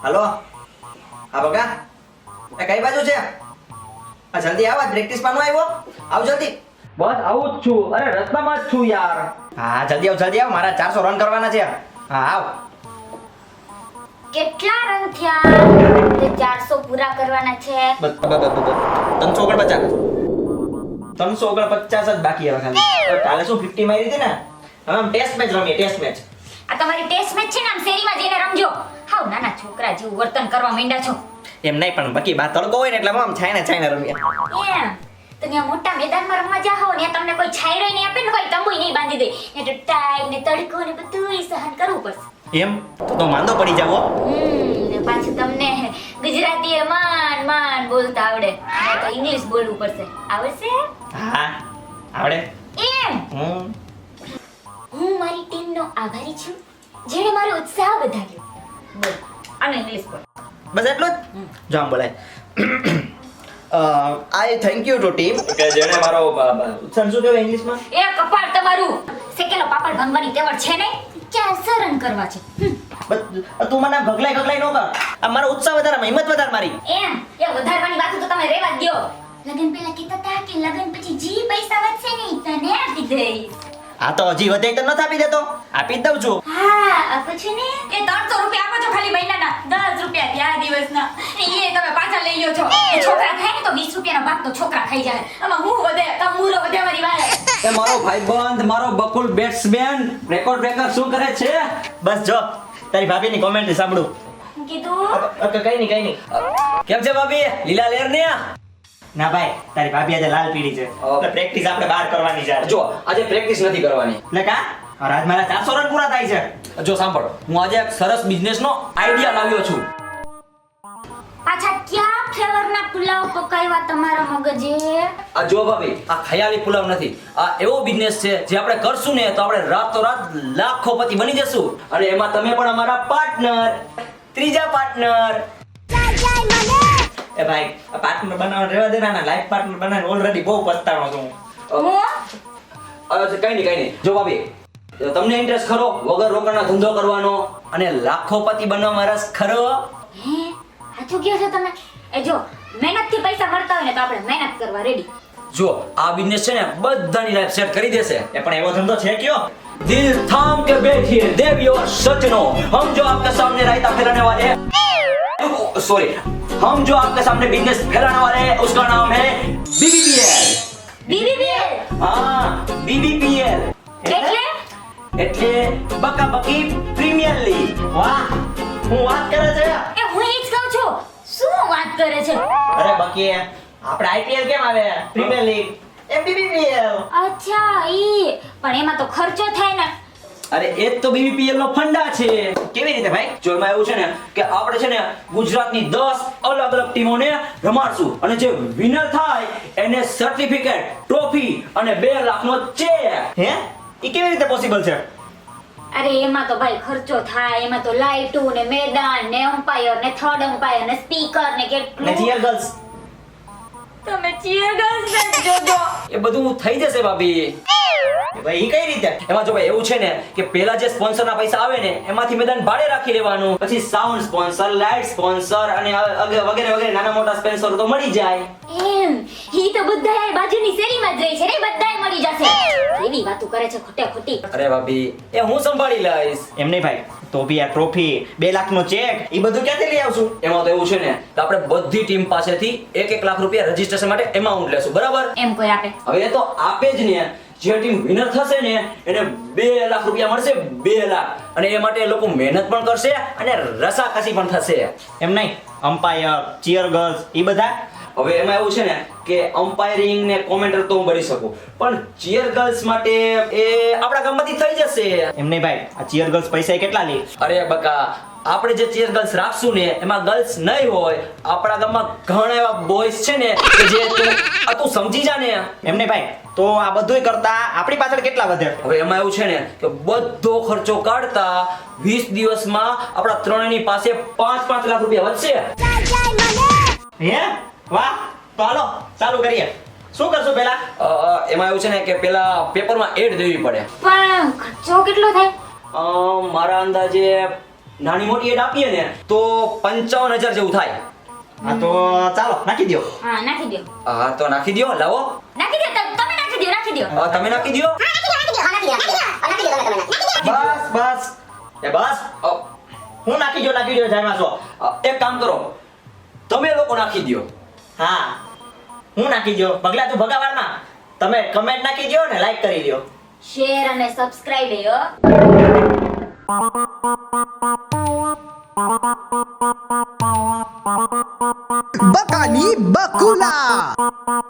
હાલો હા બગા એ કઈ બાજુ છે આ જલ્દી આવ પ્રેક્ટિસ માં આવ્યો આવ જલ્દી બસ આવું જ છું. અરે રસ્તામાં જ છું યાર. હા જલ્દી આવ મારા 400 રન કરવાના છે હા આવ કેટલા રન થયા? તે 400 પૂરા કરવાના છે. 349 જ બાકી હવે ખાલી કાલે શું 50 મારી હતી ને હવે આમ ટેસ્ટ મેચ રમીએ ટેસ્ટ મેચ આ તમારી ટેસ્ટ મેચ છે ને આમ શેરીમાં જઈને રમજો. હાવ નાના છોકરા જેવું વર્તન કરવા માંડ્યા છો. એમ નહીં પણ બાકી બા તડકો હોય ને એટલે આમ છાયને રમીએ એમ તો ત્યાં મોટા મેદાનમાં રમવા જાઓ ને તમને કોઈ છાયડો નહીં આપે ને કોઈ તંબુય નહીં બાંધી દે ને તો ટાઈ ને તડકો ને બધું સહન કરવું પડશે. એમ તો માંદો પડી જાવો ને પાછું તમને ગુજરાતી એ માન બોલતા આવડે ને તો ઇંગ્લિશ બોલવું પડશે. આવડશે? હા આવડે એમ હું મારી ટીમનો આભારી છું જેણે મારો ઉત્સાહ વધાર્યો. બોલ અને ઇંગ્લિશ બોલ. બસ એટલું જ જો આમ બોલાય I thank you to team કે જેણે મારો ઉત્સાહ શું કહેવાય ઇંગ્લિશમાં એ કપાળ તમારું શેકેલો પાપડ ભાંગવાની તેવડ છે ને 400 રન કરવા છે. બસ તું મને ગગલાઈ નો કર આ મારો ઉત્સાહ વધારે હિંમત વધારે મારી એમ એ વધારવાની વાત તો તમે રેવા જ દો. લગન પહેલા કીધા તા કે લગન પછી જી પૈસા વધશે ને તને આપી દઈશ. આ તો હજી વધે તો નથી આપી દેતો આપી જ દઉં છું હા આપો છો ને એ 300 રૂપિયા આપો છો ખાલી મહિનાના 10 રૂપિયા ત્યાં દિવસના એ તમે પાછા લઈ લ્યો છો. એ છોકરા ખાય ને તો 20 રૂપિયાનો ભાગ તો છોકરા ખાઈ જાય. આમાં હું વધે તમુરો વધે મારી વાય. એ મારો ભાઈબંધ મારો બકુલ બેટ્સમેન રેકોર્ડ બ્રેકર શું કરે છે? બસ જો તારી ભાભીની કોમેન્ટ સાંભળું હું કીધું કઈ નહીં કેમ છે ભાભી? લીલા લેર ને ના ભાઈ તારી ભાભી આજે લાલ પીળી છે એટલે પ્રેક્ટિસ આપણે બહાર કરવાની છે જો આજે પ્રેક્ટિસ નથી કરવાની. એટલે કા આજ મારા 400 રન પૂરા થાય છે. જો સાંભળો, હું આજે એક સરસ બિઝનેસનો આઈડિયા લાવ્યો છું. પાછા ક્યાં ફ્લેવરના પુલાવ પકાવ્યા તમારા મગજે? આ જો ભાભી, આ ખયાલી પુલાવ નથી. આ એવો બિઝનેસ છે જે આપણે કરશું ને તો આપણે રાતોરાત લાખોપતિ બની જશું. અને એમાં તમે પણ અમારા પાર્ટનર, ત્રીજા પાર્ટનર. એ ભાઈ આ પાર્ટનર બનાવવા રહેવા દે ના લાઈફ પાર્ટનર બનાવીને ઓલરેડી બહુ પસ્તાવો છું હું કઈ નહીં જો ભાભી, તમને ઇન્ટરેસ્ટ ખરો વગર રોકાણનો ધંધો કરવાનો અને લાખોપતિ બનવામાં રસ ખરો? હે સાચું કહો છો તમે? એ જો મહેનતથી પૈસા મળતા હોય ને તો આપણે મહેનત કરવા રેડી. જો આ બિઝનેસ છે ને બધાની લાઈફ સેટ કરી દેશે. એ પણ એવો ધંધો છે કયો दिल थाम के बैठिए देवियों सजनों, हम जो आपके सामने रायता फैलाने वाले हैं, सॉरी, हम जो आपके सामने बिजनेस फैलाने वाले हैं उसका नाम है BBPL. BBPL हाँ, BBPL એટલે બકાબકી પ્રીમિયર લીગ. વાહ હું વાત કરે છે એ હું ઈ જ કહું છું. શું વાત કરે છે? અરે બાકી આપણે IPL કેમ આવે પ્રીમિયર લીગ MBBPL અચ્છા ઈ પણ એમાં તો ખર્ચો થાય ને. અરે એ જ તો BBPL નો ફંડા છે. કેવી રીતે ભાઈ જો એમાં એવું છે ને કે આપણે છે ને ગુજરાતની 10 અલગ અલગ ટીમોને રમાડશું અને જે વિનર થાય એને સર્ટિફિકેટ, ટ્રોફી અને 2 લાખનો ચેક. હે ઈ કેવી રીતે પોસિબલ છે અરે એમાં તો ભાઈ ખર્ચો થાય. એમાં તો લાઇટો ને મેદાન ને અમ્પાયર ને થર્ડ અમ્પાયર ને સ્પીકર ને ને કેટલું. ચીયર ગર્લ્સ તમે ચીયર ગર્લ્સ ને જોજો. એ બધું થઈ જશે ભાભી. ભાઈ ઈ કઈ રીતે એમાં જો ભાઈ એવું છે ને કે પહેલા જે સ્પોન્સરના પૈસા આવે ને એમાંથી મેદાન ભાડે રાખી લેવાનું, પછી સાઉન્ડ સ્પોન્સર, લાઇટ સ્પોન્સર અને વગેરે વગેરે નાના મોટા સ્પોન્સર તો મળી જાય. એમ ઈ તો બધાય બાજુની શેરીમાં જ રહે છે ને બધાય મળી જશે. એવી વાતો કરે છે ખોટે ખોટી. અરે ભાભી, એ હું સંભાળી લઈશ. એમ નહીં ભાઈ તો બી આ ટ્રોફી 2 લાખનો ચેક ઈ બધું ક્યાંથી લઈ આવશું એમાં તો એવું છે ને કે આપણે બધી ટીમ પાસેથી 1 લાખ રૂપિયા રજીસ્ટ્રેશન માટે અમાઉન્ટ લેશું, બરાબર? એમ કોઈ આપે? હવે એ તો આપે જ ને. જે ટીમ વિનર થશે ને એને 2 લાખ રૂપિયા મળશે, 2 લાખ. અને એ માટે એ લોકો મહેનત પણ કરશે અને રસાકસી પણ થશે. એમ નહીં અમ્પાયર, ચીયર ગર્લ્સ ઈ બધા હવે એમાં એવું છે ને કે અમ્પાયરિંગ ને કોમેન્ટર તો હું બની શકું, પણ ચીયર ગર્લ્સ માટે એ આપણા ગામમાંથી થઈ જશે. એમ નહીં ભાઈ આ ચીયર ગર્લ્સ પૈસા ઈ કેટલા લે અરે બકા, આપણે જે ચીયર ગર્લ્સ રાખશું ને એમાં ગર્લ્સ નહીં હોય. આપણા ગામમાં ઘણા એવા બોયઝ છે ને કે જે તું સમજી જા ને. એમ નહીં ભાઈ તો આ બધુંય કરતા આપણી પાછળ કેટલા વધે હવે એમાં એવું છે ને કે બધો ખર્ચો કાઢતા 20 દિવસમાં આપણા ત્રણેયની પાસે 5 લાખ રૂપિયા વધશે. હે વાહ તો હાલો ચાલુ કરીએ. શું કરશું પહેલા એમાં એવું છે ને કે પેલા પેપરમાં એડ દેવી પડે. પણ ખર્ચો કેટલો થાય? મારા અંદાજે નાની મોટી એડ આપીએ ને તો 55,000 જેવું થાય. હા તો ચાલો નાખી દો. હા નાખી દો હા તો નાખી દ્યો, લાવો. નાખી દો તમે નાખી દો તમે નાખી દ્યો. બસ બસ એ બસ અ, હું નાખી દો જાયમાં છો. એક કામ કરો, તમે લોકો નાખી દ્યો. હા હું નાખી દો. પગલા તું ભગાવાળમાં તમે કમેન્ટ નાખી દો ને લાઈક કરી દો. શેર અને સબસ્ક્રાઇબ હો Bakani Bakula.